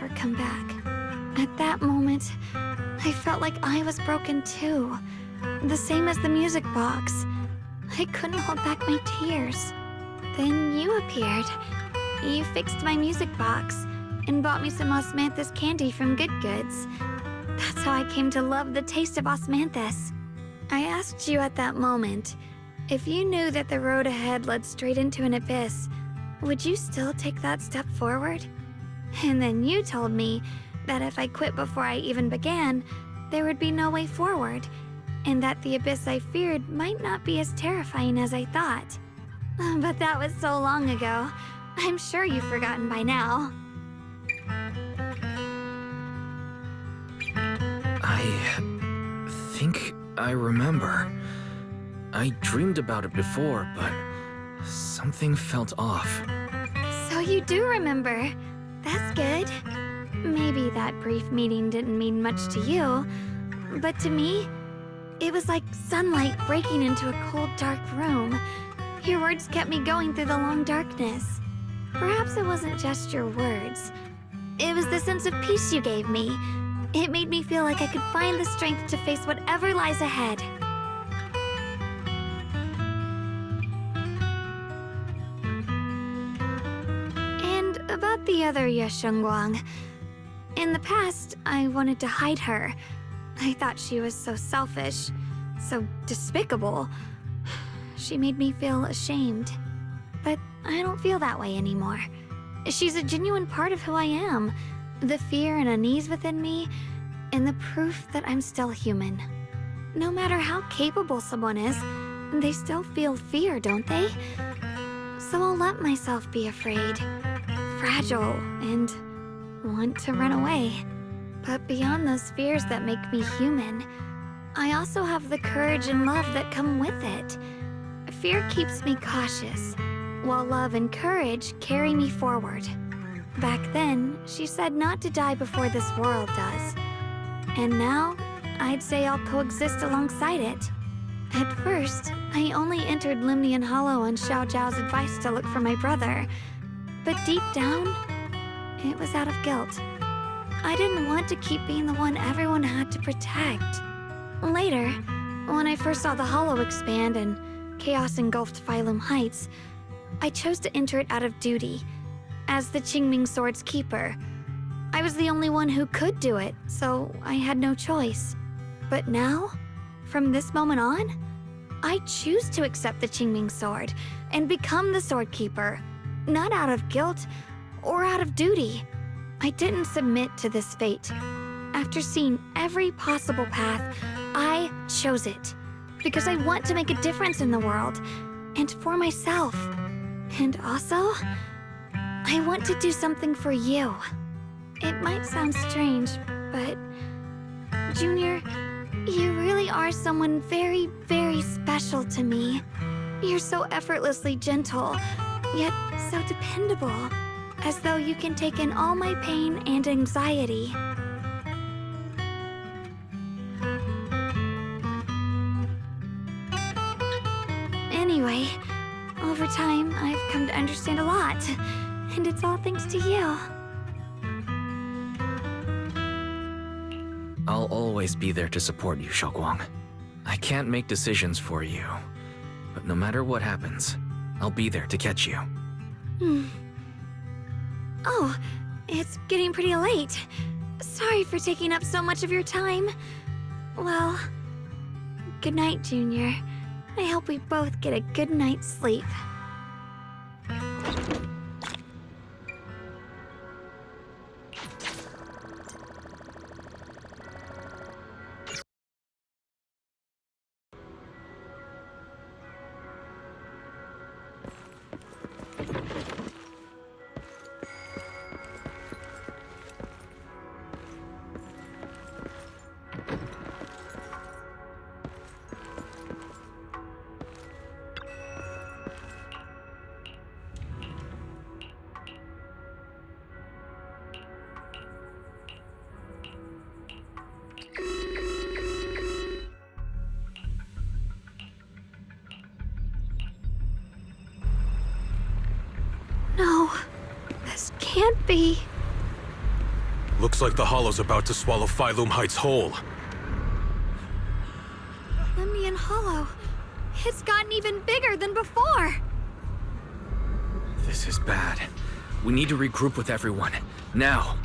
never come back. At that moment, I felt like I was broken too. The same as the music box. I couldn't hold back my tears. Then you appeared. You fixed my music box and bought me some osmanthus candy from Good Goods. That's how I came to love the taste of osmanthus. I asked you at that moment, if you knew that the road ahead led straight into an abyss, would you still take that step forward? And then you told me that if I quit before I even began, there would be no way forward, and that the abyss I feared might not be as terrifying as I thought. But that was so long ago. I'm sure you've forgotten by now. I think I remember. I dreamed about it before, but something felt off. So you do remember. That's good. Maybe that brief meeting didn't mean much to you, but to me, it was like sunlight breaking into a cold, dark room. Your words kept me going through the long darkness. Perhaps it wasn't just your words. It was the sense of peace you gave me. It made me feel like I could find the strength to face whatever lies ahead. And about the other Yeshengguang. In the past, I wanted to hide her. I thought she was so selfish, so despicable. She made me feel ashamed. But I don't feel that way anymore. She's a genuine part of who I am. The fear and unease within me, and the proof that I'm still human. No matter how capable someone is, they still feel fear, don't they? So I'll let myself be afraid, fragile, and want to run away. But beyond those fears that make me human, I also have the courage and love that come with it. Fear keeps me cautious, while love and courage carry me forward. Back then, she said not to die before this world does. And now, I'd say I'll coexist alongside it. At first, I only entered Limnian Hollow on Xiao Zhao's advice to look for my brother. But deep down, it was out of guilt. I didn't want to keep being the one everyone had to protect. Later, when I first saw the Hollow expand and chaos engulfed Phylum Heights, I chose to enter it out of duty, as the Qingming Sword's keeper. I was the only one who could do it, so I had no choice. But now, from this moment on, I choose to accept the Qingming Sword and become the Sword Keeper, not out of guilt or out of duty. I didn't submit to this fate. After seeing every possible path, I chose it, because I want to make a difference in the world, and for myself. And also, I want to do something for you. It might sound strange, but Junior, you really are someone very, very special to me. You're so effortlessly gentle, yet so dependable, as though you can take in all my pain and anxiety. Anyway, over time, I've come to understand a lot, and it's all thanks to you. I'll always be there to support you, Xiaoguang. I can't make decisions for you, but no matter what happens, I'll be there to catch you. Oh, it's getting pretty late. Sorry for taking up so much of your time. Well, good night, Junior. I hope we both get a good night's sleep. No, this can't be. Looks like the Hollow's about to swallow Phylum Heights whole. Lemnian Hollow. It's gotten even bigger than before. This is bad. We need to regroup with everyone. Now.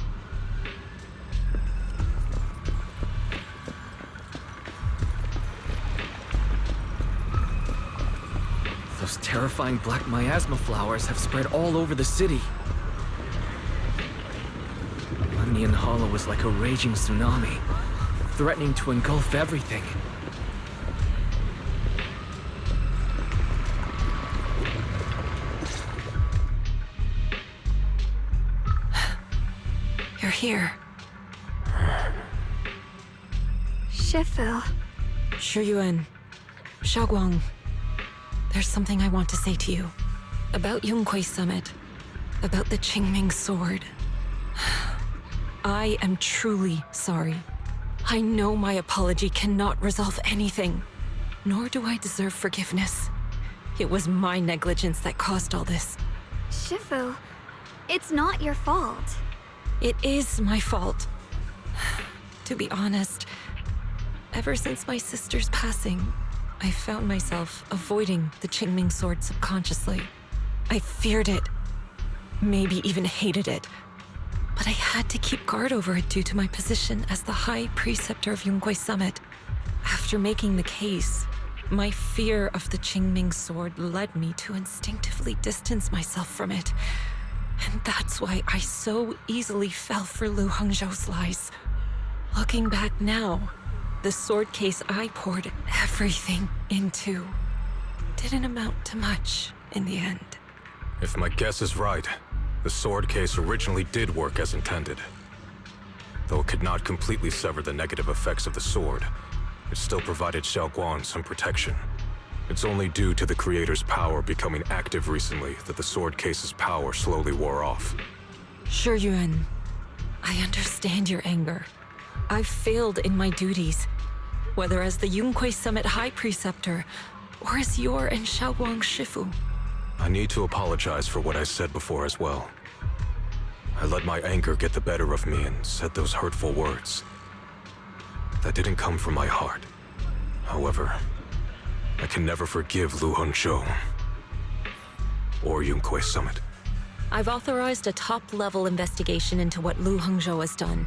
Those terrifying black miasma flowers have spread all over the city. Lemnian Hollow is like a raging tsunami, threatening to engulf everything. You're here. Shifu. Shuyuan. Xiaoguang. There's something I want to say to you. About Yunquei Summit. About the Qingming Sword. I am truly sorry. I know my apology cannot resolve anything. Nor do I deserve forgiveness. It was my negligence that caused all this. Shifu, it's not your fault. It is my fault. To be honest, ever since my sister's passing, I found myself avoiding the Qingming Sword subconsciously. I feared it, maybe even hated it, but I had to keep guard over it due to my position as the High Preceptor of Yunquei Summit. After making the case, my fear of the Qingming Sword led me to instinctively distance myself from it. And that's why I so easily fell for Lu Hangzhou's lies. Looking back now, the sword case I poured everything into didn't amount to much in the end. If my guess is right, the sword case originally did work as intended. Though it could not completely sever the negative effects of the sword, it still provided Xiaoguang some protection. It's only due to the creator's power becoming active recently that the sword case's power slowly wore off. Shuyuan, I understand your anger. I've failed in my duties, whether as the Yunquei Summit High Preceptor or as your and Xiaoguang's Shifu. I need to apologize for what I said before as well. I let my anger get the better of me and said those hurtful words. That didn't come from my heart. However, I can never forgive Lu Hangzhou or Yunquei Summit. I've authorized a top-level investigation into what Lu Hangzhou has done.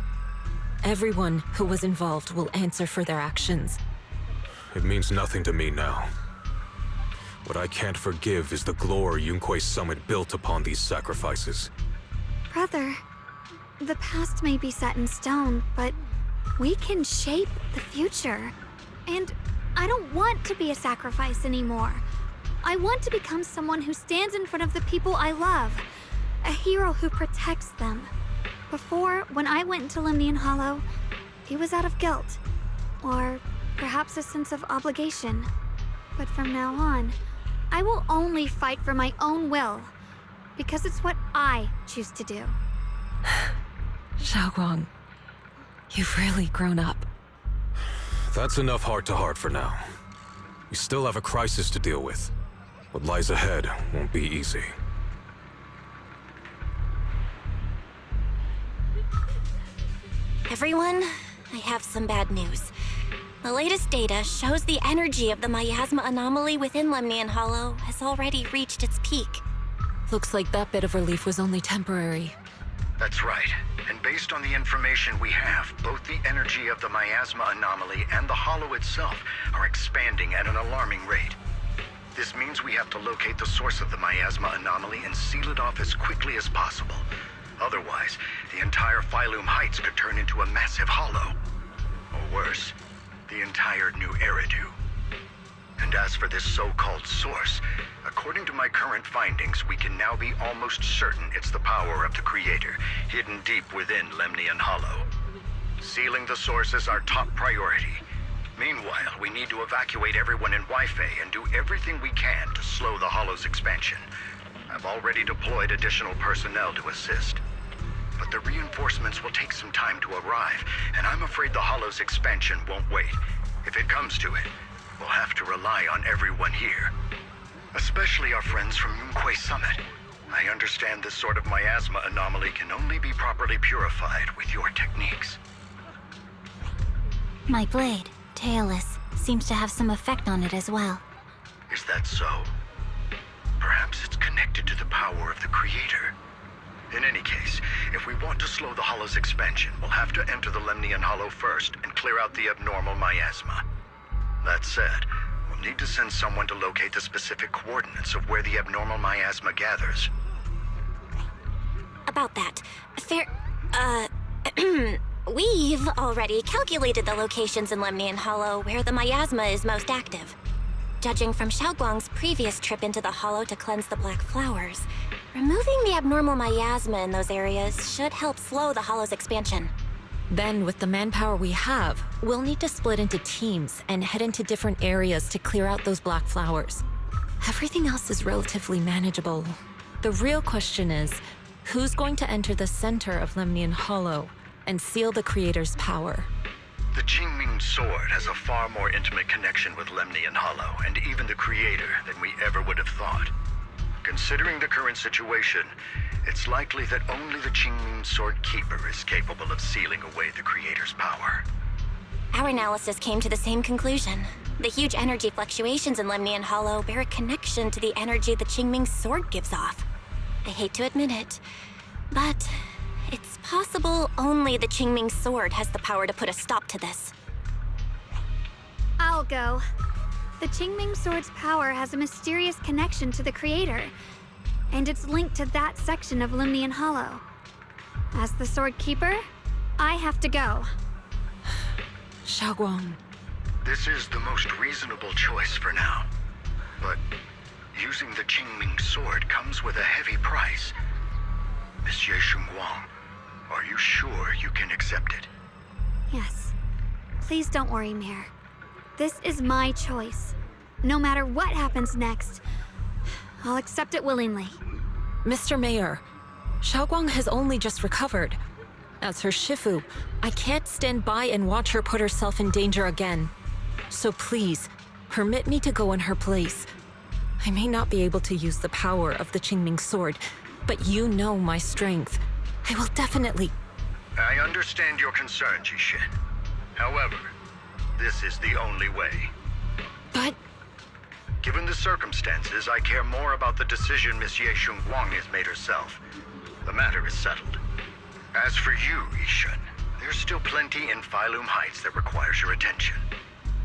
Everyone who was involved will answer for their actions. It means nothing to me now. What I can't forgive is the glory Yunquei Summit built upon these sacrifices. Brother, the past may be set in stone, but we can shape the future. And I don't want to be a sacrifice anymore. I want to become someone who stands in front of the people I love. A hero who protects them. Before, when I went into Lemnian Hollow, it was out of guilt. Or perhaps a sense of obligation. But from now on, I will only fight for my own will. Because it's what I choose to do. Xiaoguang, you've really grown up. That's enough heart-to-heart for now. We still have a crisis to deal with. What lies ahead won't be easy. Everyone, I have some bad news. The latest data shows the energy of the miasma anomaly within Lemnian Hollow has already reached its peak. Looks like that bit of relief was only temporary. That's right. And based on the information we have, both the energy of the miasma anomaly and the hollow itself are expanding at an alarming rate. This means we have to locate the source of the miasma anomaly and seal it off as quickly as possible. Otherwise, the entire Phylum Heights could turn into a massive hollow. Or worse, the entire New Eridu. And as for this so-called source, according to my current findings, we can now be almost certain it's the power of the Creator, hidden deep within Lemnian Hollow. Sealing the source is our top priority. Meanwhile, we need to evacuate everyone in Wi-Fi and do everything we can to slow the Hollow's expansion. I've already deployed additional personnel to assist. But the reinforcements will take some time to arrive, and I'm afraid the Hollow's expansion won't wait. If it comes to it, we'll have to rely on everyone here. Especially our friends from Yunquei Summit. I understand this sort of miasma anomaly can only be properly purified with your techniques. My blade, Tailless, seems to have some effect on it as well. Is that so? Perhaps it's connected to the power of the Creator. In any case, if we want to slow the Hollow's expansion, we'll have to enter the Lemnian Hollow first and clear out the abnormal miasma. That said, we'll need to send someone to locate the specific coordinates of where the abnormal miasma gathers. About that, we've already calculated the locations in Lemnian Hollow where the miasma is most active. Judging from Xiaoguang's previous trip into the Hollow to cleanse the Black Flowers, removing the abnormal miasma in those areas should help slow the Hollow's expansion. Then, with the manpower we have, we'll need to split into teams and head into different areas to clear out those Black Flowers. Everything else is relatively manageable. The real question is, who's going to enter the center of Lemnian Hollow and seal the Creator's power? The Qingming Sword has a far more intimate connection with Lemnian Hollow and even the Creator than we ever would have thought. Considering the current situation, it's likely that only the Qingming Sword Keeper is capable of sealing away the Creator's power. Our analysis came to the same conclusion. The huge energy fluctuations in Lemnian Hollow bear a connection to the energy the Qingming Sword gives off. I hate to admit it, but it's possible only the Qingming Sword has the power to put a stop to this. I'll go. The Qingming Sword's power has a mysterious connection to the Creator, and it's linked to that section of Lemnian Hollow. As the Sword Keeper, I have to go. Xiaoguang. This is the most reasonable choice for now. But using the Qingming Sword comes with a heavy price. Monsieur Xinguang, are you sure you can accept it? Yes. Please don't worry, Mayor. This is my choice. No matter what happens next, I'll accept it willingly. Mr. Mayor, Xiaoguang has only just recovered. As her Shifu, I can't stand by and watch her put herself in danger again. So please, permit me to go in her place. I may not be able to use the power of the Qingming Sword, but you know my strength. I will definitely... I understand your concern, Jishin. However, this is the only way. But... Given the circumstances, I care more about the decision Miss Ye Xinguang has made herself. The matter is settled. As for you, Yishun, there's still plenty in Phylum Heights that requires your attention.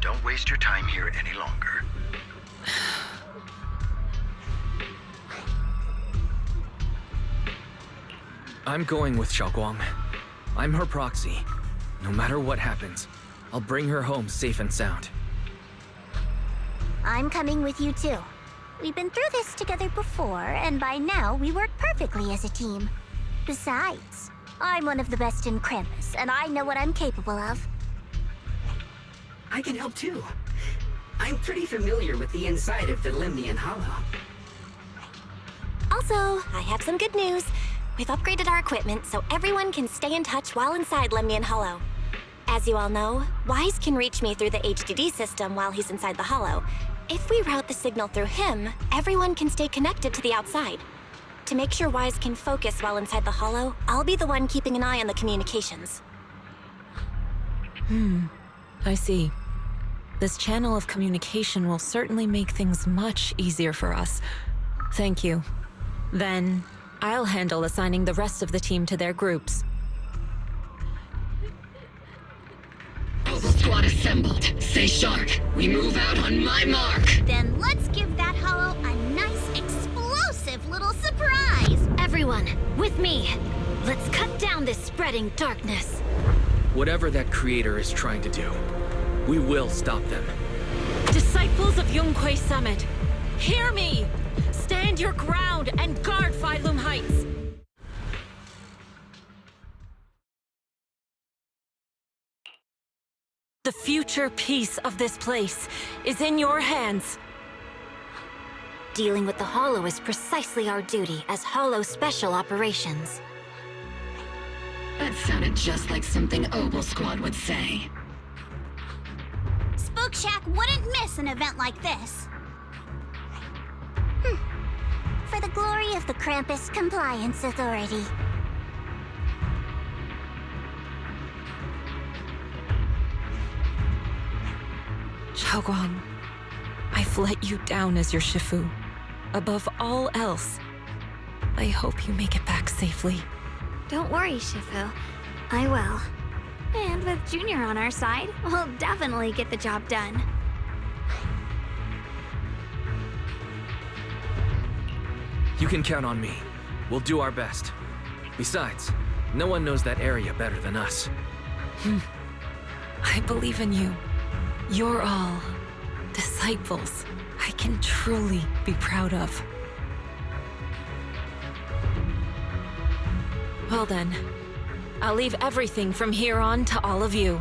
Don't waste your time here any longer. I'm going with Xiaoguang. I'm her proxy. No matter what happens, I'll bring her home safe and sound. I'm coming with you too. We've been through this together before, and by now we work perfectly as a team. Besides, I'm one of the best in Krampus, and I know what I'm capable of. I can help too. I'm pretty familiar with the inside of the Lemnian Hollow. Also, I have some good news. We've upgraded our equipment so everyone can stay in touch while inside Lemnian Hollow. As you all know, Wise can reach me through the HDD system while he's inside the Hollow. If we route the signal through him, everyone can stay connected to the outside. To make sure Wise can focus while inside the Hollow, I'll be the one keeping an eye on the communications. I see. This channel of communication will certainly make things much easier for us. Thank you. Then, I'll handle assigning the rest of the team to their groups. Mobile squad assembled. Stay sharp. We move out on my mark. Then let's give that hollow a nice, explosive little surprise! Everyone, with me! Let's cut down this spreading darkness. Whatever that Creator is trying to do, we will stop them. Disciples of Yonghui Summit, hear me! Stand your ground and guard Phylum Heights! The future peace of this place is in your hands. Dealing with the Hollow is precisely our duty as Hollow Special Operations. That sounded just like something Obel Squad would say. Spook Shack wouldn't miss an event like this. For for the glory of the Krampus Compliance Authority. Xiaoguang, I've let you down as your Shifu. Above all else, I hope you make it back safely. Don't worry, Shifu. I will. And with Junior on our side, we'll definitely get the job done. You can count on me. We'll do our best. Besides, no one knows that area better than us. I believe in you. You're all disciples I can truly be proud of. Well then, I'll leave everything from here on to all of you.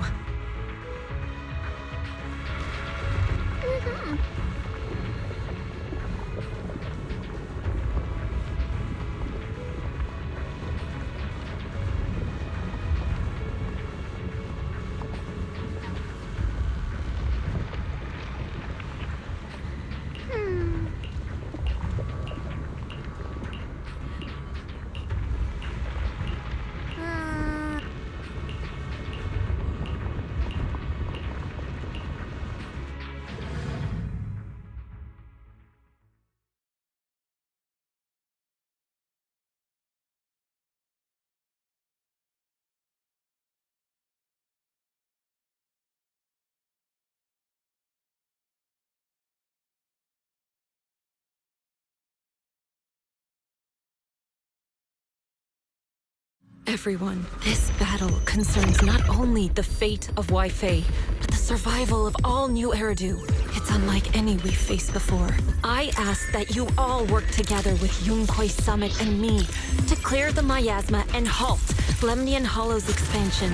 Everyone, this battle concerns not only the fate of Wei-Fei, but the survival of all New Eridu. It's unlike any we've faced before. I ask that you all work together with Yunquei Summit and me to clear the miasma and halt Lemnian Hollow's expansion.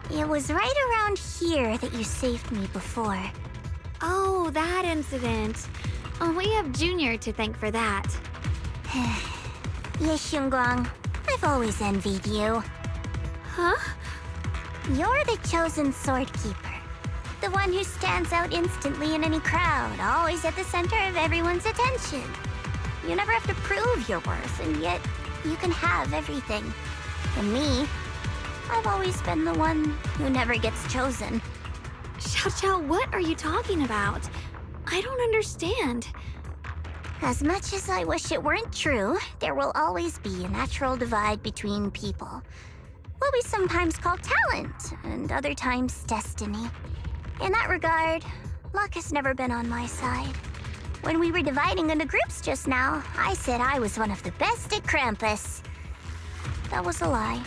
It was right around here that you saved me before. Oh, that incident. Oh, we have Junior to thank for that. Yes, Xinguang. I've always envied you. Huh? You're the chosen sword keeper. The one who stands out instantly in any crowd, always at the center of everyone's attention. You never have to prove your worth, and yet you can have everything. And me, I've always been the one who never gets chosen. Xiao, what are you talking about? I don't understand. As much as I wish it weren't true, there will always be a natural divide between people. What we sometimes call talent, and other times destiny. In that regard, luck has never been on my side. When we were dividing into groups just now, I said I was one of the best at Krampus. That was a lie.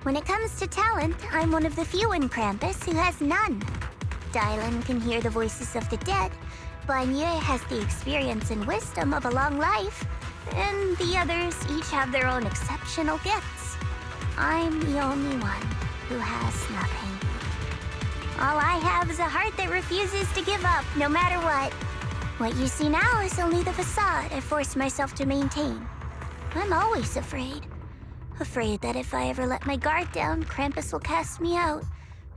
When it comes to talent, I'm one of the few in Krampus who has none. Dylan can hear the voices of the dead, Banye has the experience and wisdom of a long life, and the others each have their own exceptional gifts. I'm the only one who has nothing. All I have is a heart that refuses to give up, no matter what. What you see now is only the facade I force myself to maintain. I'm always afraid. Afraid that if I ever let my guard down, Krampus will cast me out,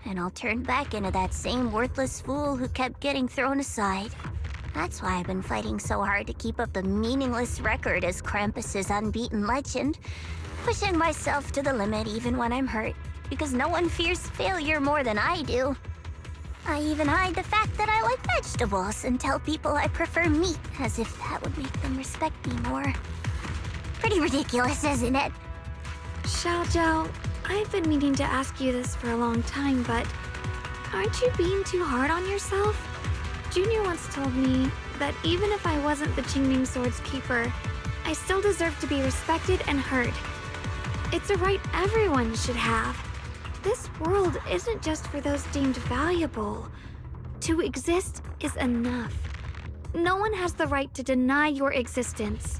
and I'll turn back into that same worthless fool who kept getting thrown aside. That's why I've been fighting so hard to keep up the meaningless record as Krampus's unbeaten legend, pushing myself to the limit even when I'm hurt, because no one fears failure more than I do. I even hide the fact that I like vegetables and tell people I prefer meat, as if that would make them respect me more. Pretty ridiculous, isn't it? Xiao, I've been meaning to ask you this for a long time, but aren't you being too hard on yourself? Junior once told me that even if I wasn't the Qingming Sword's keeper, I still deserve to be respected and heard. It's a right everyone should have. This world isn't just for those deemed valuable. To exist is enough. No one has the right to deny your existence.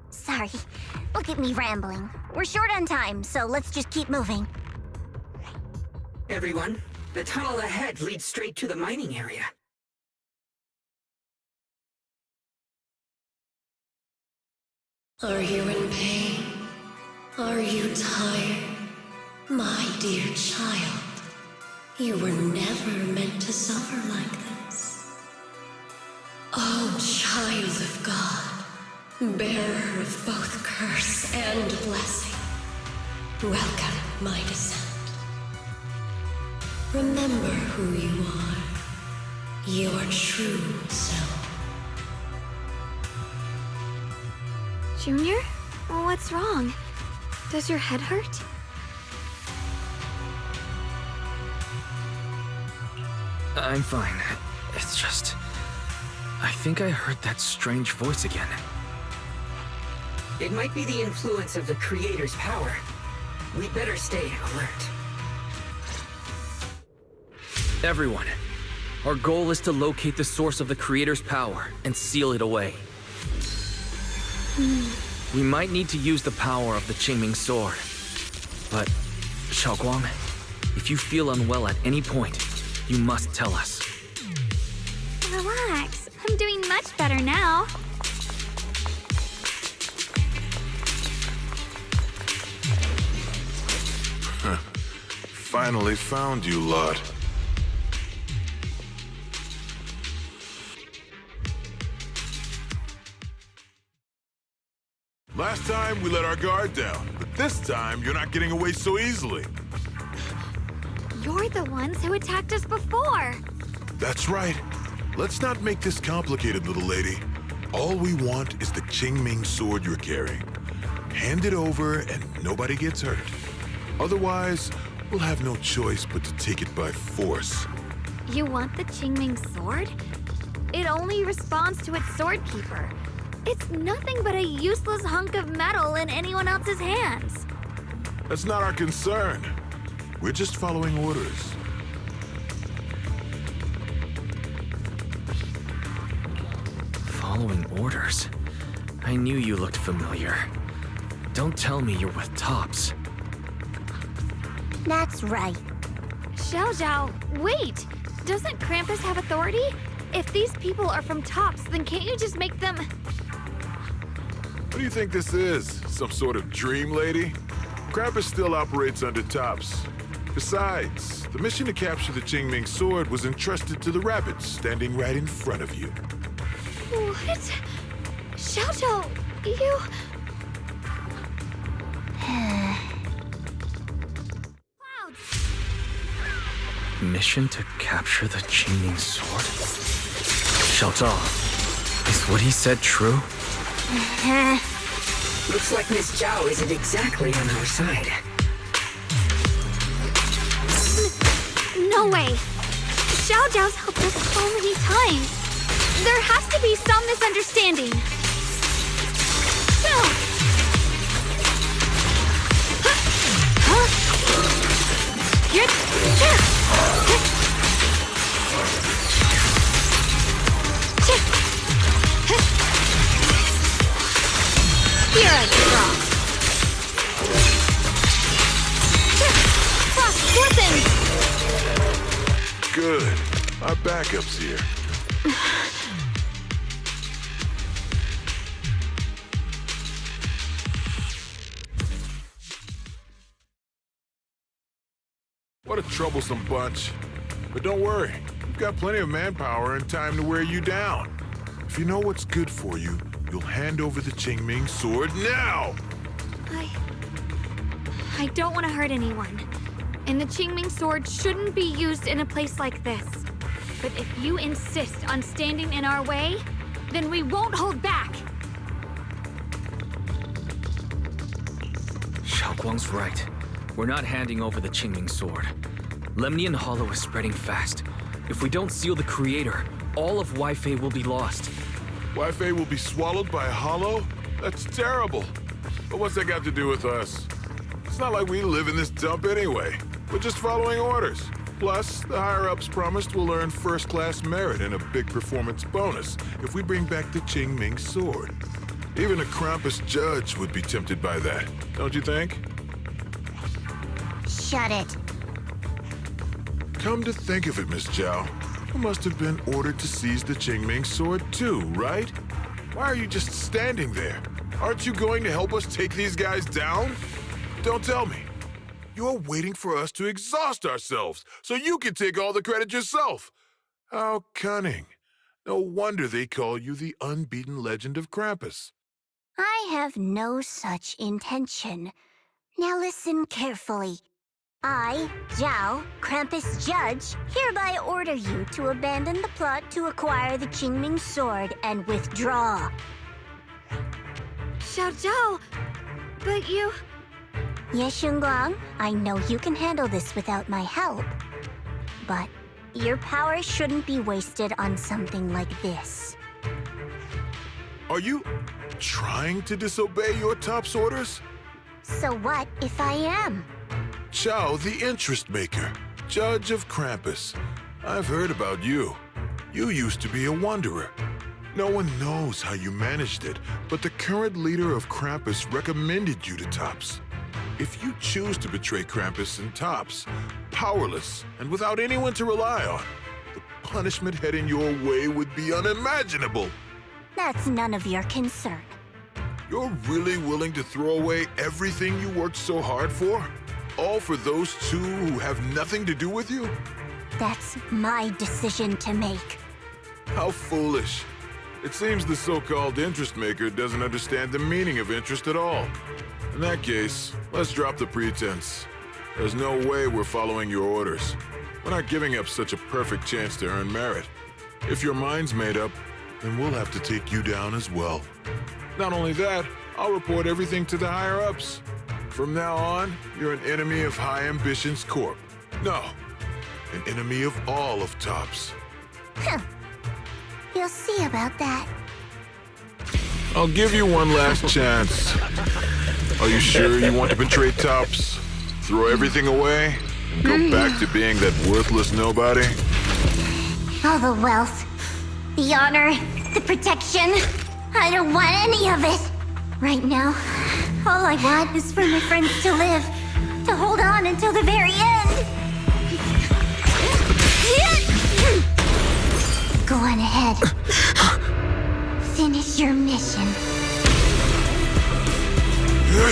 Sorry. Look at me rambling. We're short on time, so let's just keep moving. Everyone, the tunnel ahead leads straight to the mining area. Are you in pain? Are you tired? My dear child, you were never meant to suffer like this. Oh, child of God, bearer of both curse and blessing, welcome my descent. Remember who you are, your true self. Junior? What's wrong? Does your head hurt? I'm fine. It's just... I think I heard that strange voice again. It might be the influence of the Creator's power. We'd better stay alert. Everyone, our goal is to locate the source of the Creator's power and seal it away. We might need to use the power of the Qingming sword. But, Xiaoguang, if you feel unwell at any point, you must tell us. Relax. I'm doing much better now. Finally found you, lot. Last time, we let our guard down, but this time, you're not getting away so easily. You're the ones who attacked us before. That's right. Let's not make this complicated, little lady. All we want is the Qingming sword you're carrying. Hand it over and nobody gets hurt. Otherwise, we'll have no choice but to take it by force. You want the Qingming sword? It only responds to its sword keeper. It's nothing but a useless hunk of metal in anyone else's hands. That's not our concern. We're just following orders. Following orders? I knew you looked familiar. Don't tell me you're with Tops. That's right. Xiao Zhao, wait! Doesn't Krampus have authority? If these people are from Tops, then can't you just make them... What do you think this is? Some sort of dream lady? Krampus still operates under Tops. Besides, the mission to capture the Qingming sword was entrusted to the rabbits standing right in front of you. What? Xiao Zhao, you... Clouds! Mission to capture the Qingming sword? Xiao Zhao, is what he said true? Looks like Miss Zhao isn't exactly on our side. No way! Xiao Zhao's helped us so many times. There has to be some misunderstanding. Here I drop. Frost glistens! Good. Our backup's here. What a troublesome bunch. But don't worry, we've got plenty of manpower and time to wear you down. If you know what's good for you, you'll hand over the Qingming sword now! I don't want to hurt anyone. And the Qingming sword shouldn't be used in a place like this. But if you insist on standing in our way, then we won't hold back! Xiaoguang's right. We're not handing over the Qingming sword. Lemnian Hollow is spreading fast. If we don't seal the Creator, all of Weifei will be lost. Weifei will be swallowed by a hollow? That's terrible. But what's that got to do with us? It's not like we live in this dump anyway. We're just following orders. Plus, the higher-ups promised we'll earn first-class merit and a big performance bonus if we bring back the Qingming sword. Even a Krampus judge would be tempted by that, don't you think? Shut it. Come to think of it, Miss Zhao, you must have been ordered to seize the Qingming sword too, right? Why are you just standing there? Aren't you going to help us take these guys down? Don't tell me. You're waiting for us to exhaust ourselves so you can take all the credit yourself. How cunning. No wonder they call you the unbeaten legend of Krampus. I have no such intention. Now listen carefully. I, Zhao, Krampus Judge, hereby order you to abandon the plot to acquire the Qingming Sword and withdraw. Xiao Zhao, but you... Ye Shengguang, I know you can handle this without my help. But your power shouldn't be wasted on something like this. Are you trying to disobey your top's orders? So what if I am? Zhao, the interest maker, judge of Krampus. I've heard about you. You used to be a wanderer. No one knows how you managed it, but the current leader of Krampus recommended you to Tops. If you choose to betray Krampus and Tops, powerless and without anyone to rely on, the punishment heading your way would be unimaginable. That's none of your concern. You're really willing to throw away everything you worked so hard for? All for those two who have nothing to do with you? That's my decision to make. How foolish. It seems the so-called interest maker doesn't understand the meaning of interest at all. In that case, let's drop the pretense. There's no way we're following your orders. We're not giving up such a perfect chance to earn merit. If your mind's made up, then we'll have to take you down as well. Not only that, I'll report everything to the higher-ups. From now on, you're an enemy of High Ambitions Corp. No, an enemy of all of Tops. Huh. You'll see about that. I'll give you one last chance. Are you sure you want to betray Tops? Throw everything away? And go back to being that worthless nobody? All the wealth, the honor, the protection. I don't want any of it. Right now, all I want is for my friends to live, to hold on until the very end. Go on ahead. Finish your mission.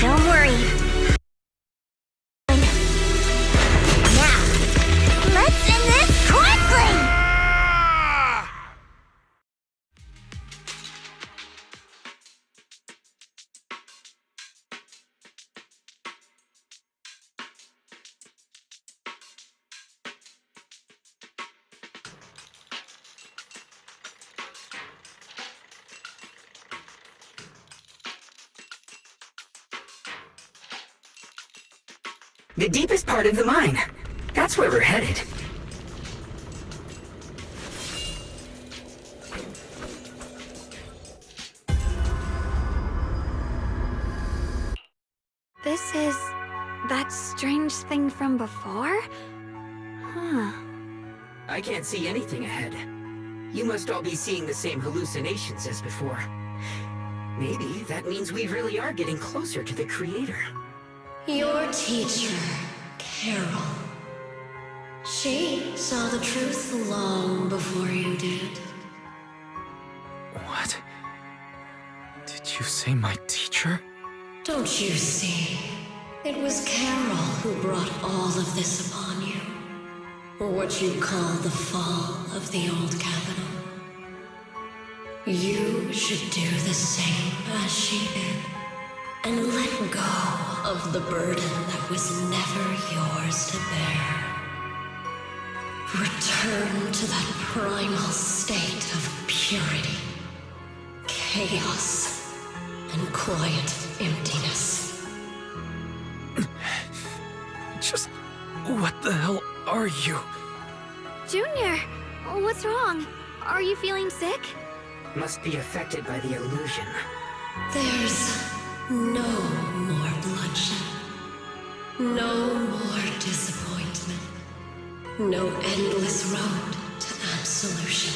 Don't worry. Now, let's end this quickly! The deepest part of the mine. That's where we're headed. This is... that strange thing from before? Huh. I can't see anything ahead. You must all be seeing the same hallucinations as before. Maybe that means we really are getting closer to the Creator. Your teacher, Carol. She saw the truth long before you did. What? Did you say my teacher? Don't you see? It was Carol who brought all of this upon you. What you call the fall of the old capital. You should do the same as she did. And let go of the burden that was never yours to bear. Return to that primal state of purity, chaos, and quiet emptiness. Just... what the hell are you? Junior, what's wrong? Are you feeling sick? Must be affected by the illusion. There's no more bloodshed. No more disappointment. No endless road to absolution.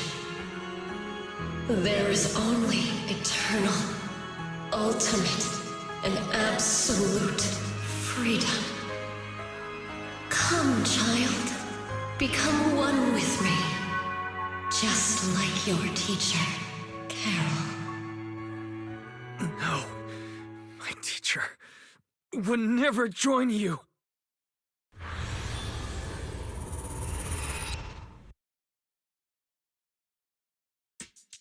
There is only eternal, ultimate, and absolute freedom. Come, child. Become one with me. Just like your teacher, Carol. No. would never join you.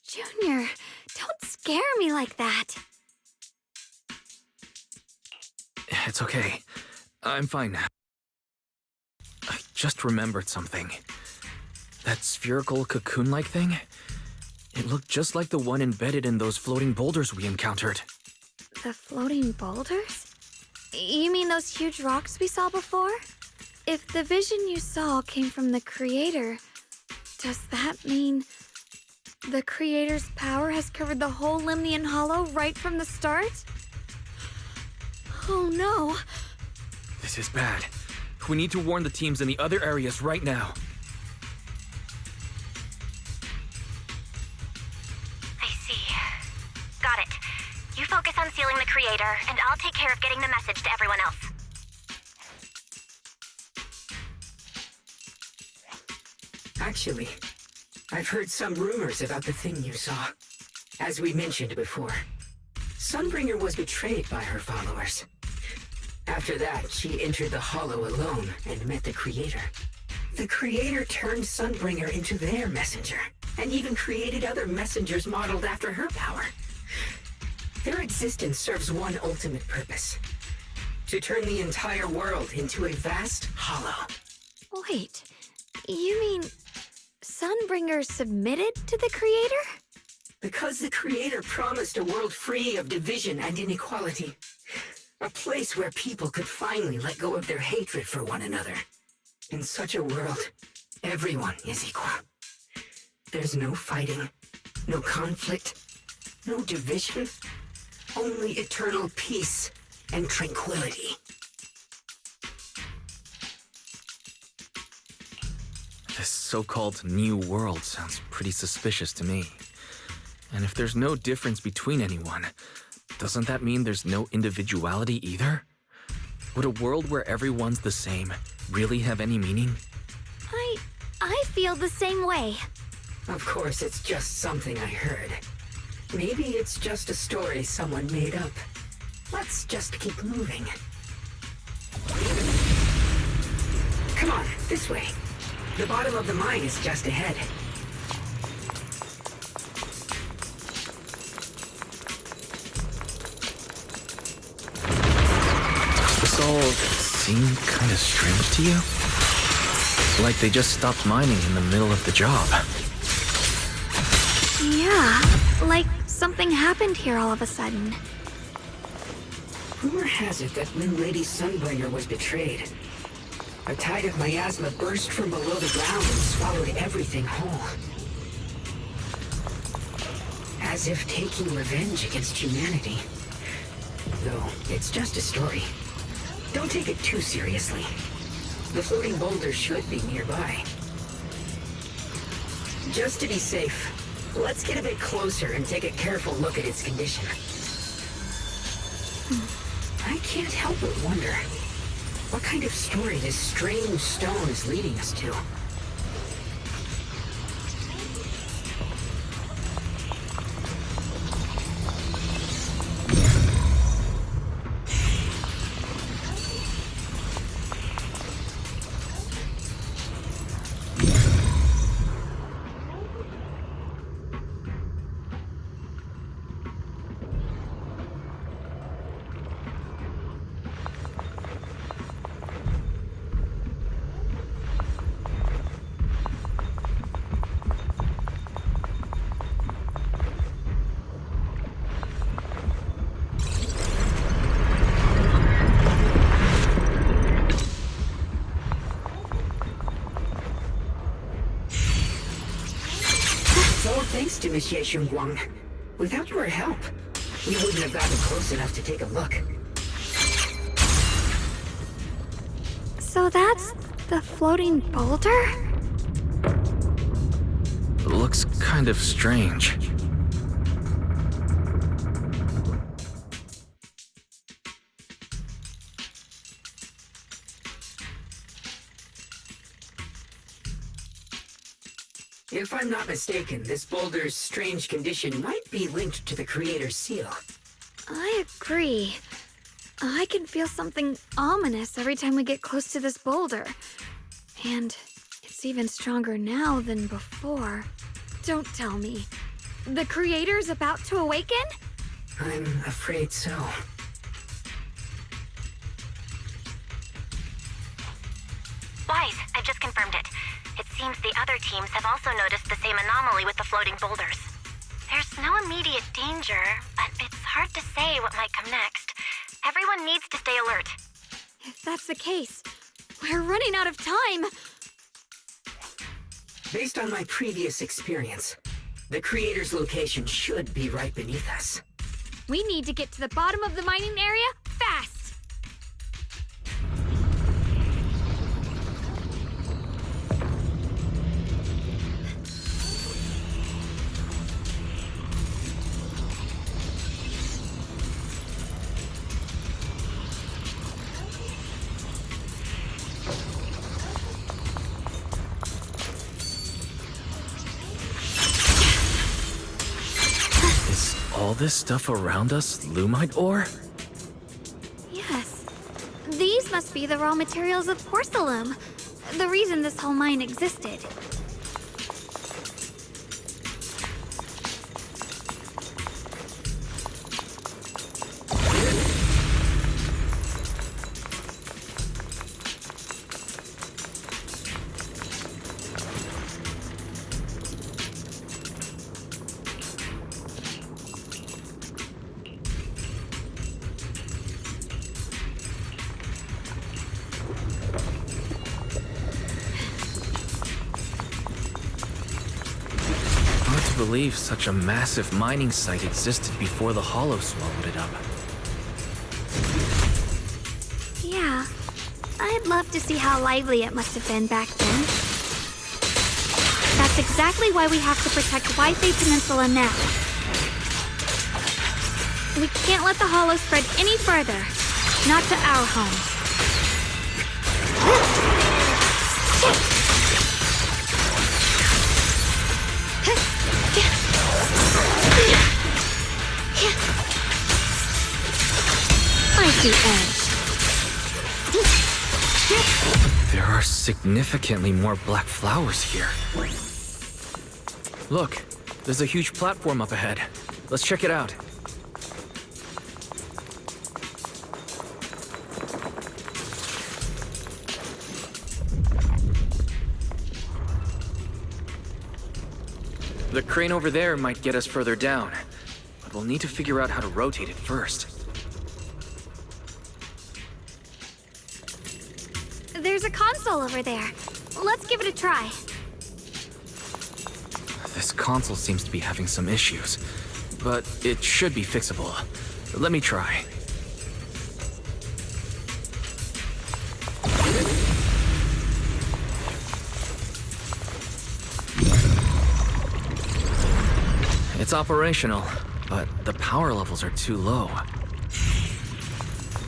Junior, don't scare me like that. It's okay. I'm fine now. I just remembered something. That spherical cocoon-like thing? It looked just like the one embedded in those floating boulders we encountered. The floating boulders? You mean those huge rocks we saw before? If the vision you saw came from the Creator, does that mean the Creator's power has covered the whole Lemnian Hollow right from the start? Oh no! This is bad. We need to warn the teams in the other areas right now. I see. Got it. You focus on sealing the Creator, and I'll take care of getting the message to everyone else. Actually, I've heard some rumors about the thing you saw. As we mentioned before, Sunbringer was betrayed by her followers. After that, she entered the Hollow alone and met the Creator. The Creator turned Sunbringer into their messenger, and even created other messengers modeled after her power. Their existence serves one ultimate purpose: to turn the entire world into a vast hollow. Wait, you mean Sunbringer submitted to the Creator? Because the Creator promised a world free of division and inequality. A place where people could finally let go of their hatred for one another. In such a world, everyone is equal. There's no fighting, no conflict, no division, only eternal peace and tranquility. This so-called new world sounds pretty suspicious to me. And if there's no difference between anyone, doesn't that mean there's no individuality either? Would a world where everyone's the same really have any meaning? I feel the same way. Of course, it's just something I heard. Maybe it's just a story someone made up. Let's just keep moving. Come on, this way. The bottom of the mine is just ahead. This all seem kind of strange to you? Like they just stopped mining in the middle of the job. Yeah, like something happened here all of a sudden. Rumor has it that when Lady Sunbringer was betrayed, a tide of miasma burst from below the ground and swallowed everything whole. As if taking revenge against humanity. Though, it's just a story. Don't take it too seriously. The floating boulder should be nearby. Just to be safe, let's get a bit closer and take a careful look at its condition. I can't help but wonder what kind of story this strange stone is leading us to. Thanks to Monsieur Xingguang. Without your help, we wouldn't have gotten close enough to take a look. So that's the floating boulder? Looks kind of strange. If I'm not mistaken, this boulder's strange condition might be linked to the Creator's seal. I agree. I can feel something ominous every time we get close to this boulder. And it's even stronger now than before. Don't tell me. The creator's about to awaken? I'm afraid so. Wise, I've just confirmed it. It seems the other teams have also noticed the same anomaly with the floating boulders. There's no immediate danger, but it's hard to say what might come next. Everyone needs to stay alert. If that's the case, we're running out of time. Based on my previous experience, the creator's location should be right beneath us. We need to get to the bottom of the mining area fast. All this stuff around us, Lumite ore? Yes. These must be the raw materials of porcelain. The reason this whole mine existed. I believe such a massive mining site existed before the Hollow swallowed it up. Yeah. I'd love to see how lively it must have been back then. That's exactly why we have to protect Whitebay Peninsula now. We can't let the Hollow spread any further. Not to our home. Icy edge. There are significantly more black flowers here. Look, there's a huge platform up ahead. Let's check it out. The crane over there might get us further down, but we'll need to figure out how to rotate it first. There's a console over there. Let's give it a try. This console seems to be having some issues, but it should be fixable. Let me try. It's operational, but the power levels are too low.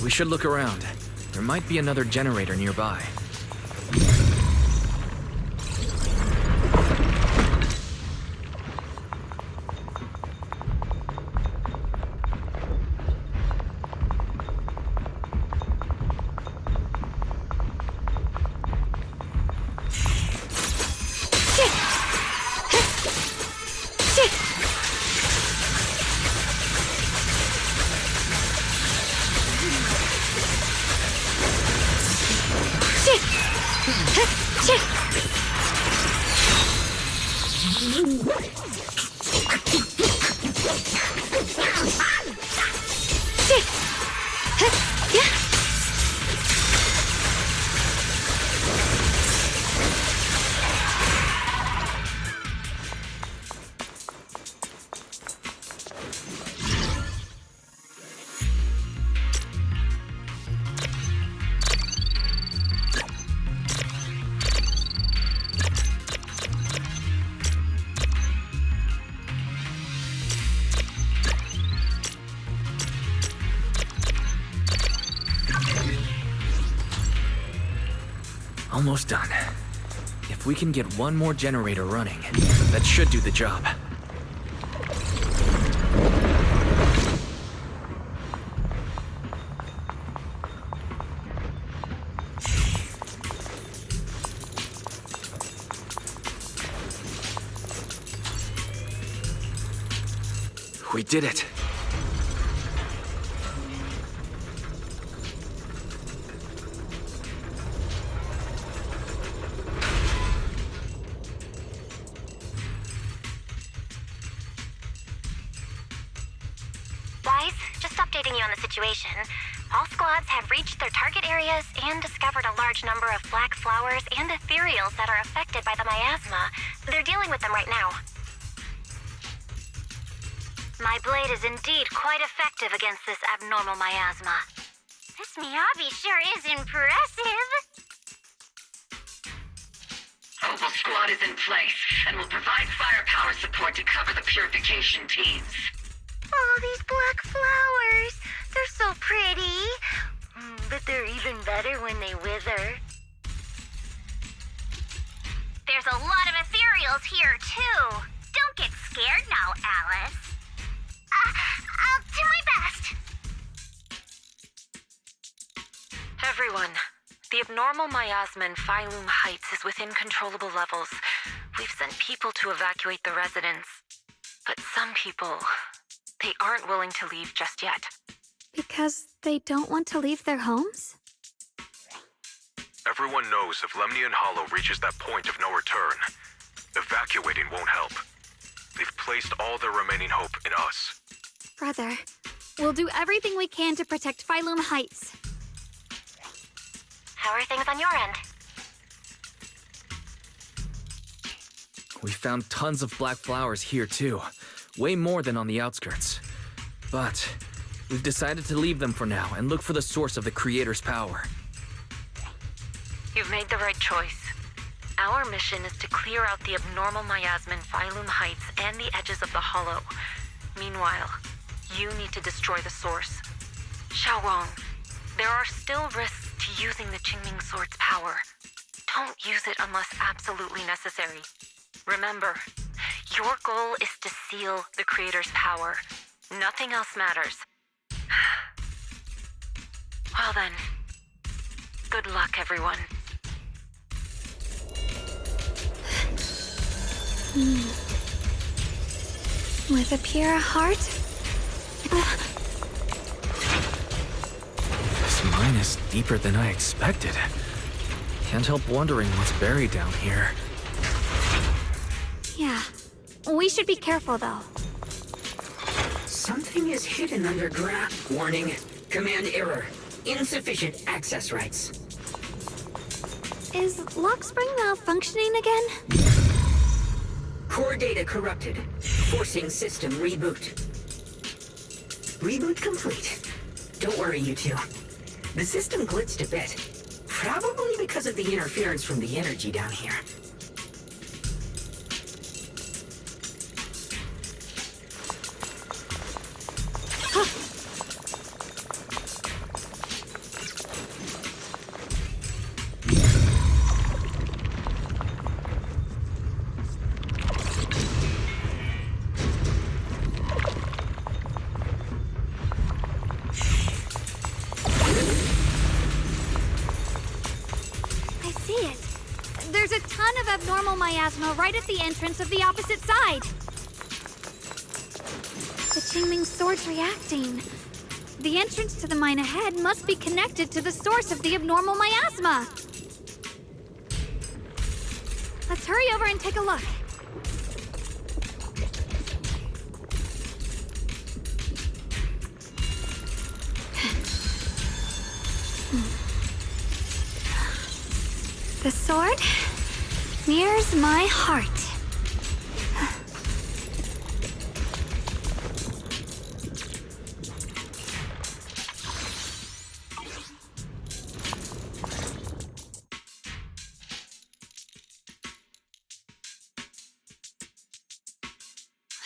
We should look around. There might be another generator nearby. Almost done. If we can get one more generator running, that should do the job. We did it. Wise, just updating you on the situation. All squads have reached their target areas and discovered a large number of black flowers and ethereals that are affected by the miasma. They're dealing with them right now. My blade is indeed quite effective against this abnormal miasma. This Miyabi sure is impressive. Opal Squad is in place and will provide firepower support to cover the purification teams. Oh, these black flowers. They're so pretty. But they're even better when they wither. There's a lot of ethereals here, too. Don't get scared now, Alice. I'll do my best. Everyone, the abnormal miasma in Phylum Heights is within controllable levels. We've sent people to evacuate the residents. But some people, they aren't willing to leave just yet. Because they don't want to leave their homes? Everyone knows if Lemnian Hollow reaches that point of no return, evacuating won't help. They've placed all their remaining hope in us. Brother, we'll do everything we can to protect Phylum Heights. How are things on your end? We found tons of black flowers here too. Way more than on the outskirts. But we've decided to leave them for now and look for the source of the Creator's power. You've made the right choice. Our mission is to clear out the abnormal miasma in Phylum Heights and the edges of the Hollow. Meanwhile, you need to destroy the source. Xiaowang, there are still risks to using the Qingming Sword's power. Don't use it unless absolutely necessary. Remember, your goal is to seal the Creator's power. Nothing else matters. Well then, good luck, everyone. With a pure heart? This mine is deeper than I expected. Can't help wondering what's buried down here. Yeah. We should be careful, though. Something is hidden underground. Warning. Command error. Insufficient access rights. Is Lockspring malfunctioning again? Core data corrupted. Forcing system reboot. Reboot complete. Don't worry, you two. The system glitched a bit. Probably because of the interference from the energy down here. There's a ton of abnormal miasma right at the entrance of the opposite side. The Qingming Sword's reacting. The entrance to the mine ahead must be connected to the source of the abnormal miasma. Let's hurry over and take a look. The sword mirrors my heart.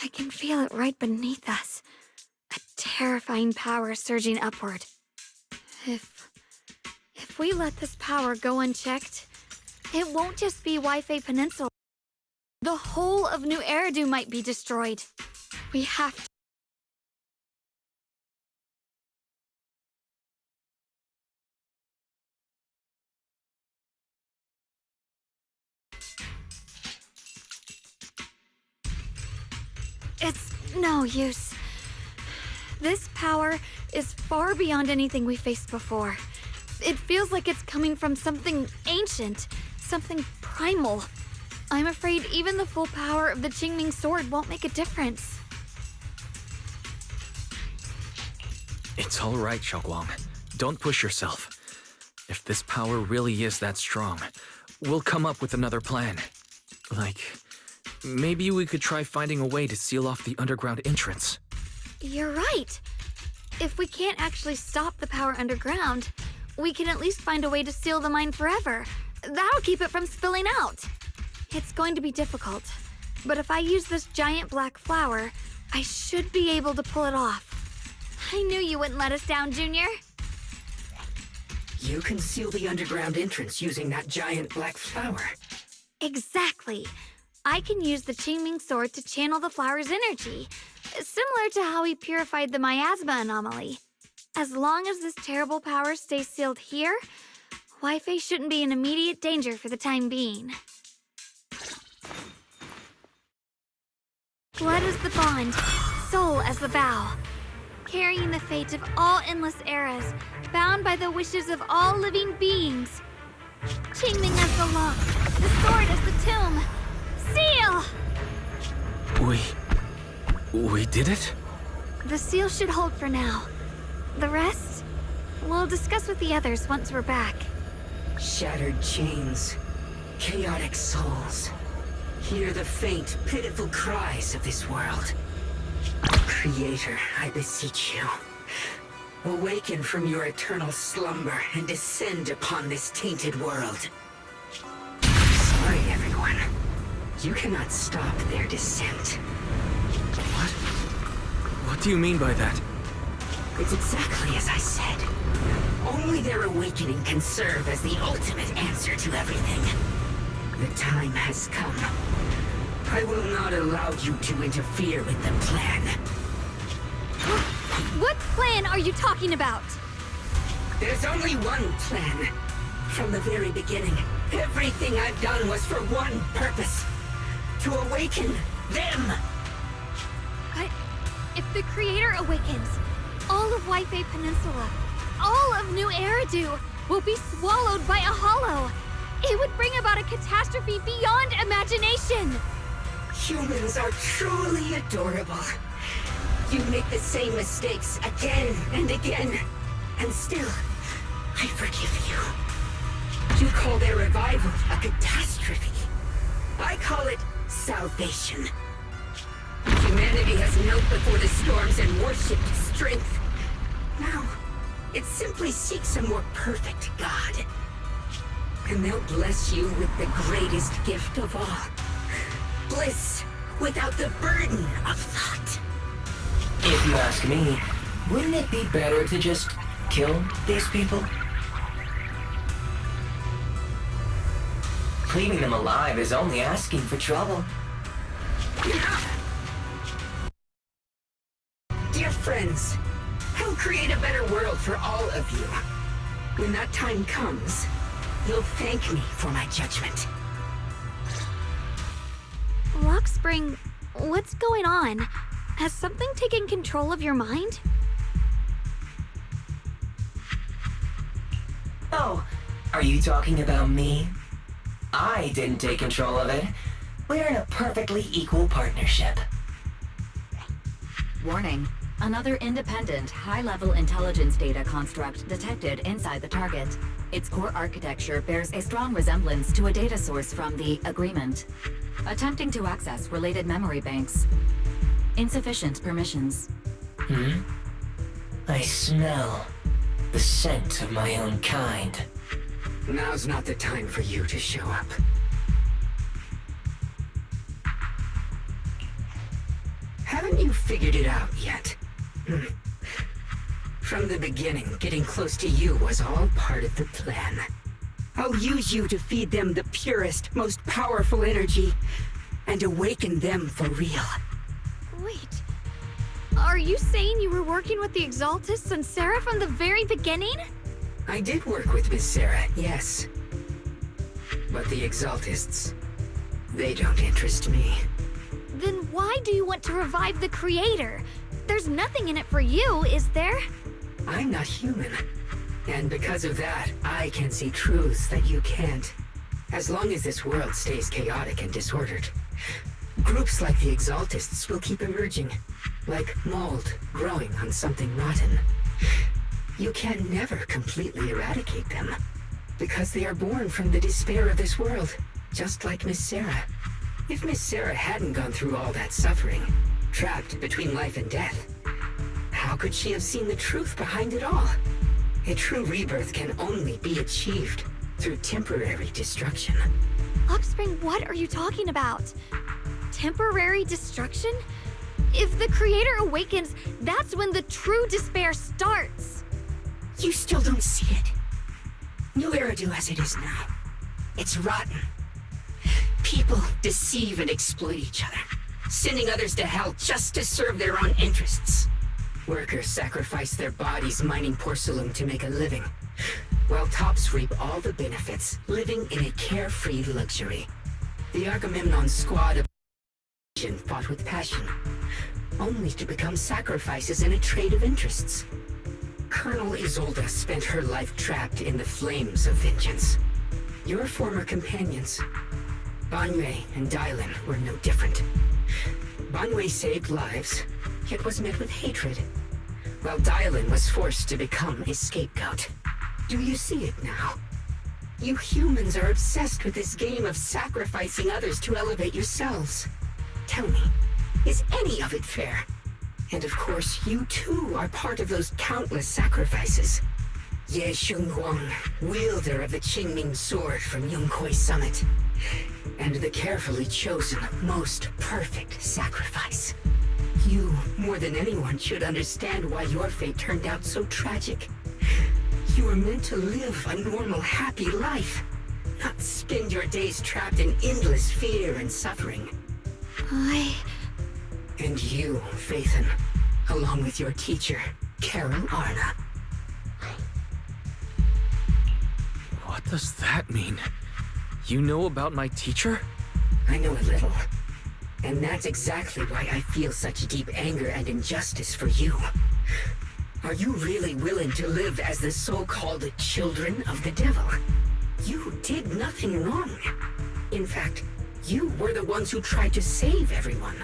I can feel it right beneath us. A terrifying power surging upward. If we let this power go unchecked, it won't just be Wi-Fi Peninsula. The whole of New Eridu might be destroyed. We have to. It's no use. This power is far beyond anything we faced before. It feels like it's coming from something ancient, something primal. I'm afraid even the full power of the Qingming sword won't make a difference. It's all right, Xiaoguang. Don't push yourself. If this power really is that strong, we'll come up with another plan. Like, maybe we could try finding a way to seal off the underground entrance. You're right. If we can't actually stop the power underground, we can at least find a way to seal the mine forever. That'll keep it from spilling out. It's going to be difficult, but if I use this giant black flower, I should be able to pull it off. I knew you wouldn't let us down, Junior. You can seal the underground entrance using that giant black flower. Exactly. I can use the Qingming sword to channel the flower's energy, similar to how we purified the miasma anomaly. As long as this terrible power stays sealed here, Wi-Fi shouldn't be in immediate danger for the time being. Blood as the bond, soul as the vow. Carrying the fate of all endless eras, bound by the wishes of all living beings. Qingming as the lock, the sword as the tomb. Seal! We did it? The seal should hold for now. The rest, we'll discuss with the others once we're back. Shattered chains, chaotic souls. Hear the faint, pitiful cries of this world. Creator, I beseech you. Awaken from your eternal slumber and descend upon this tainted world. Sorry, everyone. You cannot stop their descent. What do you mean by that? It's exactly as I said. Only their awakening can serve as the ultimate answer to everything. The time has come. I will not allow you to interfere with the plan. What plan are you talking about? There's only one plan. From the very beginning, everything I've done was for one purpose. To awaken them! If the Creator awakens, all of Wi-Fi Peninsula, all of New Eridu will be swallowed by a hollow. It would bring about a catastrophe beyond imagination. Humans are truly adorable. You make the same mistakes again and again, and still, I forgive you. You call their revival a catastrophe. I call it salvation. Humanity has knelt before the storms and worshipped strength. Now, it simply seeks a more perfect God. And they'll bless you with the greatest gift of all. Bliss without the burden of thought. If you ask me, wouldn't it be better to just kill these people? Leaving them alive is only asking for trouble. Dear friends, I'll create a better world for all of you. When that time comes, you'll thank me for my judgment. Rockspring, what's going on? Has something taken control of your mind? Oh, are you talking about me? I didn't take control of it. We're in a perfectly equal partnership. Warning. Another independent, high-level intelligence data construct detected inside the target. Its core architecture bears a strong resemblance to a data source from the Agreement. Attempting to access related memory banks. Insufficient permissions. I smell the scent of my own kind. Now's not the time for you to show up. Haven't you figured it out yet? From the beginning, getting close to you was all part of the plan. I'll use you to feed them the purest, most powerful energy, and awaken them for real. Wait, are you saying you were working with the Exaltists and Sarah from the very beginning? I did work with Miss Sarah, yes. But the Exaltists, they don't interest me. Then why do you want to revive the Creator? there's nothing in it for you, is there? I'm not human. And because of that, I can see truths that you can't. As long as this world stays chaotic and disordered, groups like the Exaltists will keep emerging, like mold growing on something rotten. You can never completely eradicate them, because they are born from the despair of this world, just like Miss Sarah. If Miss Sarah hadn't gone through all that suffering, trapped between life and death, how could she have seen the truth behind it all? A true rebirth can only be achieved through temporary destruction. Offspring, what are you talking about? Temporary destruction? If the Creator awakens, that's when the true despair starts. You still don't see it. New Eridu as it is now. It's rotten. People deceive and exploit each other, sending others to hell just to serve their own interests. Workers sacrifice their bodies mining porcelain to make a living, while tops reap all the benefits, living in a carefree luxury. The Agamemnon squad of fought with passion, only to become sacrifices in a trade of interests. Colonel Isolde spent her life trapped in the flames of vengeance. Your former companions, Banwei and Dylan, were no different. Banwei saved lives, yet was met with hatred, while Dylan was forced to become a scapegoat. Do you see it now? You humans are obsessed with this game of sacrificing others to elevate yourselves. Tell me, is any of it fair? And of course, you too are part of those countless sacrifices. Ye Shunguang, wielder of the Qingming sword from Yongkoi Summit, and the carefully chosen, most perfect sacrifice. You, more than anyone, should understand why your fate turned out so tragic. You were meant to live a normal, happy life, not spend your days trapped in endless fear and suffering. And you, Phaethon, along with your teacher, Carol Arna. What does that mean? You know about my teacher? I know a little. And that's exactly why I feel such deep anger and injustice for you. Are you really willing to live as the so-called children of the devil? You did nothing wrong. In fact, you were the ones who tried to save everyone.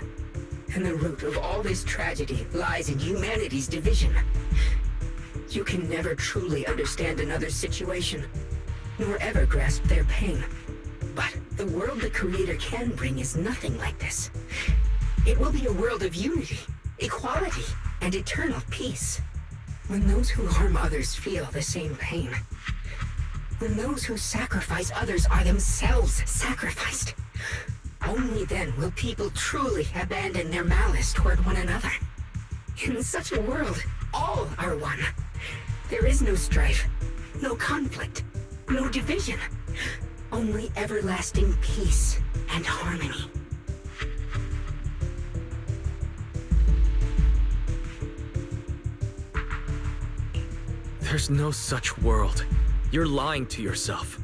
And the root of all this tragedy lies in humanity's division. You can never truly understand another's situation, nor ever grasp their pain. But the world the Creator can bring is nothing like this. It will be a world of unity, equality, and eternal peace. When those who harm others feel the same pain. When those who sacrifice others are themselves sacrificed. Only then will people truly abandon their malice toward one another. In such a world, all are one. There is no strife, no conflict, no division. Only everlasting peace and harmony. There's no such world. You're lying to yourself.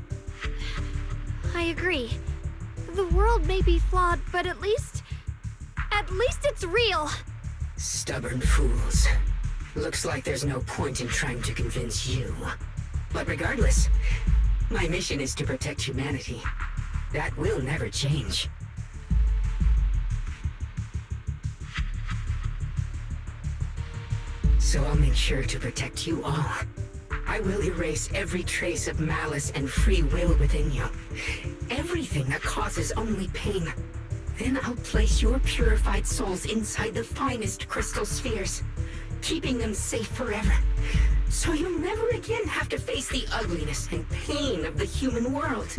I agree. The world may be flawed, but at least it's real. Stubborn fools. Looks like there's no point in trying to convince you. But regardless, my mission is to protect humanity. That will never change. So I'll make sure to protect you all. I will erase every trace of malice and free will within you. Everything that causes only pain. Then I'll place your purified souls inside the finest crystal spheres, keeping them safe forever. So you'll never again have to face the ugliness and pain of the human world.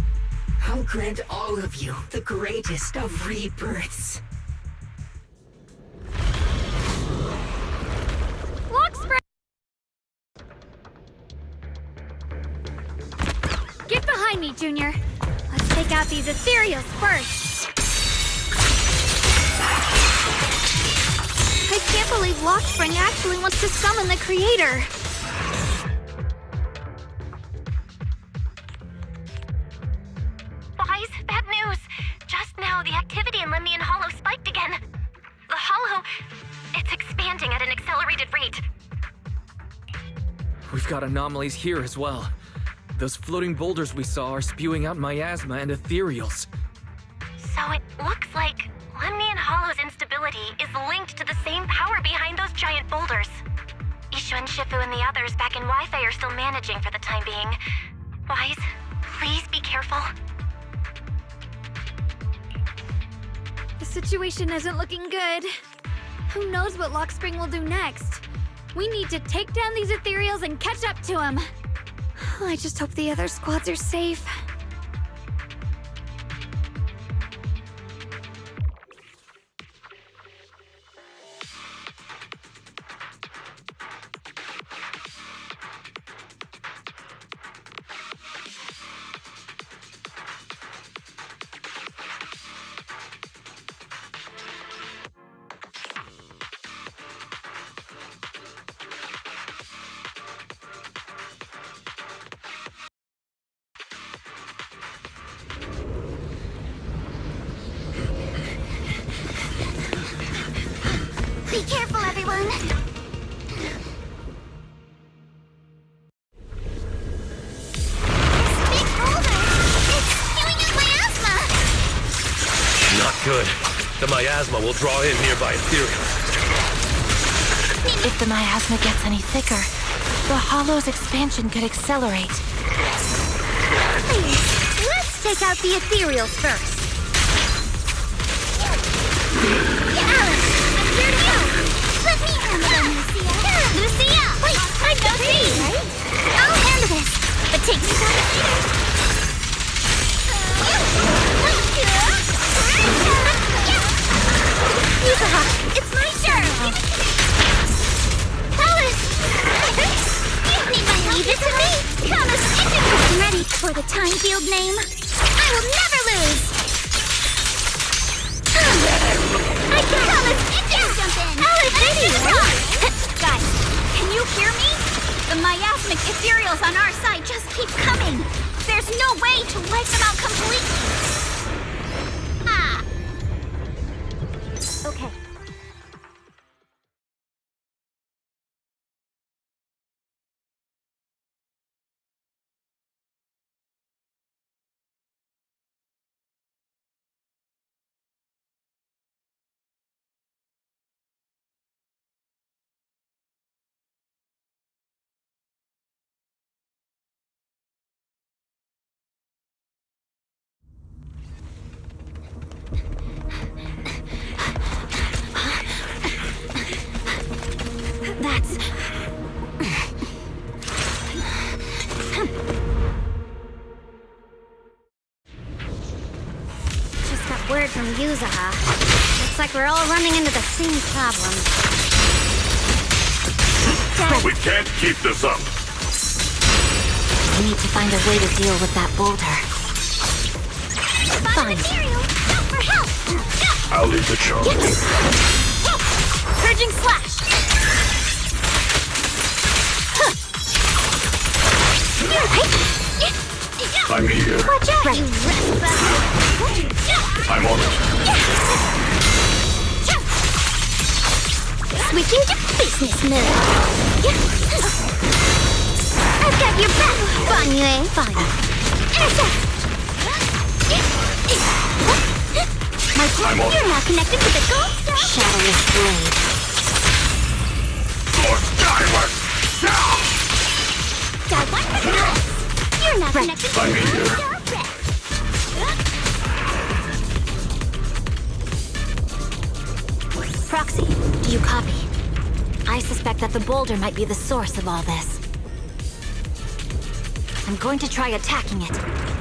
I'll grant all of you the greatest of rebirths. Get behind me, Junior. Let's take out these ethereals first. I can't believe Lockspring actually wants to summon the Creator. Wise, bad news. Just now, the activity in Lemnian Hollow spiked again. The Hollow, it's expanding. expanding at an accelerated rate. We've got anomalies here as well. Those floating boulders we saw are spewing out miasma and ethereals. So it looks like Lemnian Hollow's instability is linked to the same power behind those giant boulders. Ishu and Shifu and the others back in Wi-Fi are still managing for the time being. Wise, please be careful. The situation isn't looking good. Who knows what Lockspring will do next? We need to take down these ethereals and catch up to him. I just hope the other squads are safe. Be careful, everyone! This big boulder! It's spewing out miasma! Not good. The miasma will draw in nearby ethereals. If the miasma gets any thicker, the Hollow's expansion could accelerate. Please, let's take out the ethereals first. Alice, I'm here to help! Let me handle them, Lucia! Lucia! Wait, I don't see! Right? I'll handle this, but take some time. Yukaha, it's my turn! Alice! You need my help! Leave it to me! Thomas, I'm ready for the time field name. I will never lose! I can Alice, jump in! Alice, guys, can you hear me? The miasmic ethereals on our side just keep coming. There's no way to wipe them out completely. Ah! Okay. That's... Just got word from Yuzaha. Looks like we're all running into the same problem. Dad, We can't keep this up. we need to find a way to deal with that boulder. Fine. Go for help! I'll lead the charge. Purging slash! I'm here. watch out, you rest bastard! I'm on it. Switching to business mode. I've got your back, Banyue. Fine. Intercept! You're now connected to the gold star. Shadowless blade. Lord Skyward! Now! You're now connected to the I'm gold here. star. Proxy, do you copy? I suspect that the boulder might be the source of all this. I'm going to try attacking it.